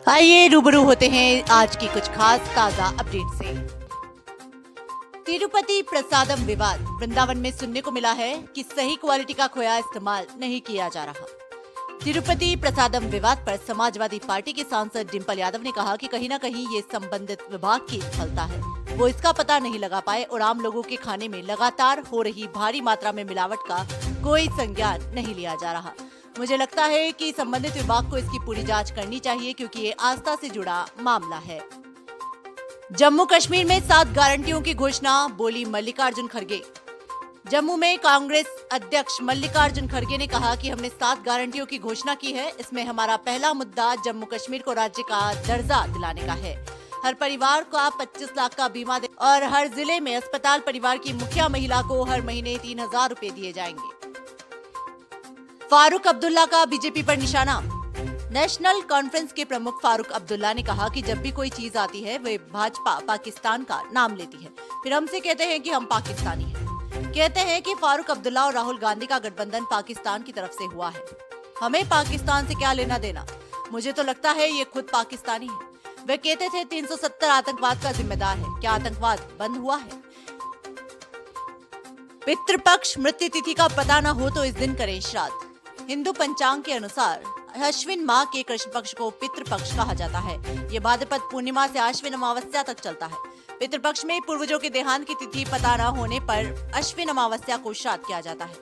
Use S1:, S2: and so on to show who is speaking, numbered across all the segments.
S1: आइए रूबरू होते हैं आज की कुछ खास ताजा अपडेट से। तिरुपति प्रसादम विवाद। वृंदावन में सुनने को मिला है कि सही क्वालिटी का खोया इस्तेमाल नहीं किया जा रहा। तिरुपति प्रसादम विवाद पर समाजवादी पार्टी के सांसद डिंपल यादव ने कहा कि कहीं न कहीं ये संबंधित विभाग की विफलता है। वो इसका पता नहीं लगा पाए और आम लोगों के खाने में लगातार हो रही भारी मात्रा में मिलावट का कोई संज्ञान नहीं लिया जा रहा। मुझे लगता है कि संबंधित विभाग को इसकी पूरी जांच करनी चाहिए क्योंकि ये आस्था से जुड़ा मामला है। जम्मू कश्मीर में 7 गारंटियों की घोषणा, बोली मल्लिकार्जुन खड़गे। जम्मू में कांग्रेस अध्यक्ष मल्लिकार्जुन खड़गे ने कहा कि हमने 7 गारंटियों की घोषणा की है। इसमें हमारा पहला मुद्दा जम्मू कश्मीर को राज्य का दर्जा दिलाने का है। हर परिवार को 25 लाख का बीमा दे और हर जिले में अस्पताल परिवार की मुखिया महिला को हर महीने 3000 रुपए दिए जाएंगे। फारूक अब्दुल्ला का बीजेपी पर निशाना। नेशनल कॉन्फ्रेंस के प्रमुख फारूक अब्दुल्ला ने कहा कि जब भी कोई चीज आती है वे भाजपा पाकिस्तान का नाम लेती है, फिर हमसे कहते हैं कि हम पाकिस्तानी हैं। कहते हैं कि फारूक अब्दुल्ला और राहुल गांधी का गठबंधन पाकिस्तान की तरफ से हुआ है। हमें पाकिस्तान से क्या लेना देना? मुझे तो लगता है ये खुद पाकिस्तानी है। वे कहते थे 370 आतंकवाद का जिम्मेदार है। क्या आतंकवाद बंद हुआ है? पितृपक्ष मृत्यु तिथि का पता न हो तो इस दिन करें श्राद्ध। हिंदू पंचांग के अनुसार अश्विन माह के कृष्ण पक्ष को पितृपक्ष कहा जाता है। ये भाद्रपद पूर्णिमा से अश्विन अमावस्या तक चलता है। पितृपक्ष में पूर्वजों के देहांत की तिथि पता न होने पर अश्विन अमावस्या को श्राद्ध किया जाता है।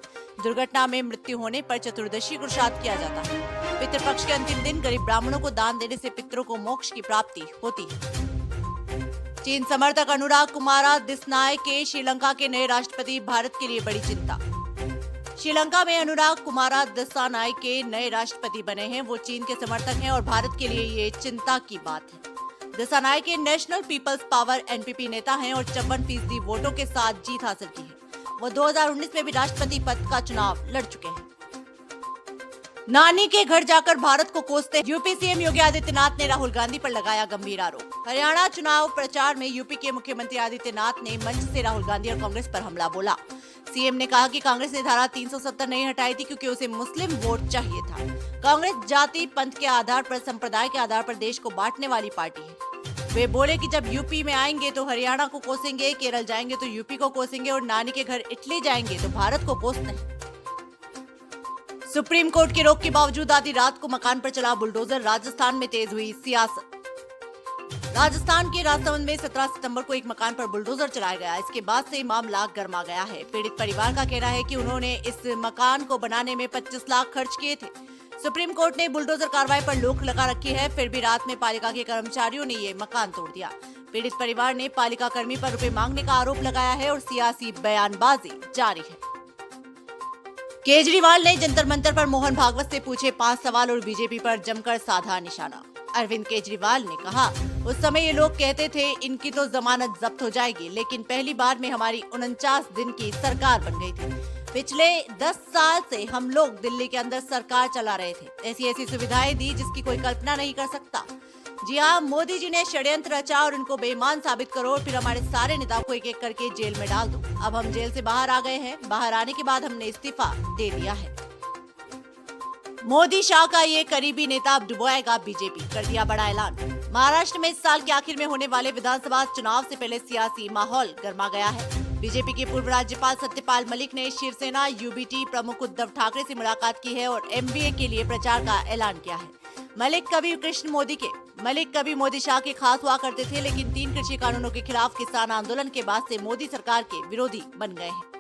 S1: दुर्घटना में मृत्यु होने पर चतुर्दशी को श्राद्ध किया जाता है। पितृपक्ष के अंतिम दिन गरीब ब्राह्मणों को दान देने से पितरों को मोक्ष की प्राप्ति होती है। चीन समर्थक अनुराग कुमारा दिसनाय के श्रीलंका के नए राष्ट्रपति, भारत के लिए बड़ी चिंता। श्रीलंका में अनुराग कुमारा दिसानाय के नए राष्ट्रपति बने हैं। वो चीन के समर्थक हैं और भारत के लिए ये चिंता की बात है। दिसानाय के नेशनल पीपल्स पावर एनपीपी नेता हैं और 54% वोटों के साथ जीत हासिल की है। वो 2019 में भी राष्ट्रपति पद का चुनाव लड़ चुके हैं। नानी के घर जाकर भारत को कोसते यूपी सीएम योगी आदित्यनाथ ने राहुल गांधी पर लगाया गंभीर आरोप। हरियाणा चुनाव प्रचार में यूपी के मुख्यमंत्री आदित्यनाथ ने मंच से राहुल गांधी और कांग्रेस पर हमला बोला। सीएम ने कहा कि कांग्रेस ने धारा 370 नहीं हटाई थी क्योंकि उसे मुस्लिम वोट चाहिए था। कांग्रेस जाति पंथ के आधार पर, संप्रदाय के आधार पर देश को बांटने वाली पार्टी है। वे बोले कि जब यूपी में आएंगे तो हरियाणा को कोसेंगे, केरल जाएंगे तो यूपी को कोसेंगे और नानी के घर इटली जाएंगे तो भारत को कोस नहीं। सुप्रीम कोर्ट की रोक के बावजूद आधी रात को मकान पर चला बुलडोजर। राजस्थान में तेज हुई सियासत। राजस्थान के राजसमंद में 17 सितंबर को एक मकान पर बुलडोजर चलाया गया। इसके बाद से मामला गर्मा गया है। पीड़ित परिवार का कहना है कि उन्होंने इस मकान को बनाने में 25 लाख खर्च किए थे। सुप्रीम कोर्ट ने बुलडोजर कार्रवाई पर रोक लगा रखी है, फिर भी रात में पालिका के कर्मचारियों ने ये मकान तोड़ दिया। पीड़ित परिवार ने पालिका कर्मी पर रुपए मांगने का आरोप लगाया है और सियासी बयानबाजी जारी है। केजरीवाल ने जंतर मंतर पर मोहन भागवत से पूछे 5 सवाल और बीजेपी पर जमकर साधा निशाना। अरविंद केजरीवाल ने कहा, उस समय ये लोग कहते थे इनकी तो जमानत जब्त हो जाएगी, लेकिन पहली बार में हमारी 49 दिन की सरकार बन गई थी। पिछले 10 साल से हम लोग दिल्ली के अंदर सरकार चला रहे थे। ऐसी ऐसी सुविधाएं दी जिसकी कोई कल्पना नहीं कर सकता। जी हाँ, मोदी जी ने षड्यंत्र रचा और उनको बेईमान साबित करो और फिर हमारे सारे नेताओं को एक एक करके जेल में डाल दो। अब हम जेल से बाहर आ गए हैं। बाहर आने के बाद हमने इस्तीफा दे दिया है। मोदी शाह का ये करीबी नेता अब डुबोएगा बीजेपी, कर दिया बड़ा ऐलान। महाराष्ट्र में इस साल के आखिर में होने वाले विधानसभा चुनाव से पहले सियासी माहौल गर्मा गया है। बीजेपी के पूर्व राज्यपाल सत्यपाल मलिक ने शिवसेना यूबीटी प्रमुख उद्धव ठाकरे से मुलाकात की है और एमबीए के लिए प्रचार का ऐलान किया है। मलिक कभी मोदी शाह के खास हुआ करते थे, लेकिन 3 कृषि कानूनों के खिलाफ किसान आंदोलन के बाद से मोदी सरकार के विरोधी बन गए हैं।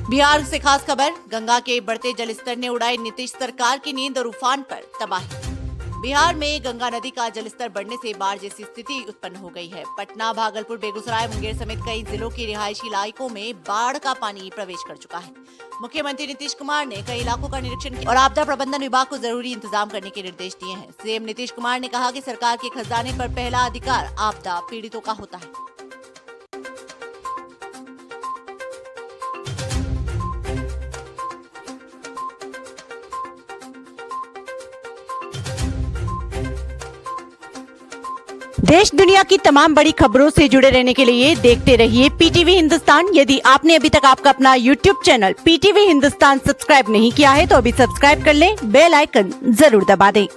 S1: बिहार से खास खबर, गंगा के बढ़ते जलस्तर ने उड़ाई नीतीश सरकार की नींद और उफान पर तबाही। बिहार में गंगा नदी का जलस्तर बढ़ने से बाढ़ जैसी स्थिति उत्पन्न हो गई है। पटना, भागलपुर, बेगूसराय, मुंगेर समेत कई जिलों के रिहायशी इलाकों में बाढ़ का पानी प्रवेश कर चुका है। मुख्यमंत्री नीतीश कुमार ने कई इलाकों का निरीक्षण किया और आपदा प्रबंधन विभाग को जरूरी इंतजाम करने के निर्देश दिए हैं। सीएम नीतीश कुमार ने कहा कि सरकार के खजाने पर पहला अधिकार आपदा पीड़ितों का होता है। देश दुनिया की तमाम बड़ी खबरों से जुड़े रहने के लिए देखते रहिए पीटीवी हिंदुस्तान। यदि आपने अभी तक आपका अपना YouTube channel PTV Hindustan subscribe नहीं किया है तो अभी सब्सक्राइब कर लें, बेल आइकन जरूर दबा दें।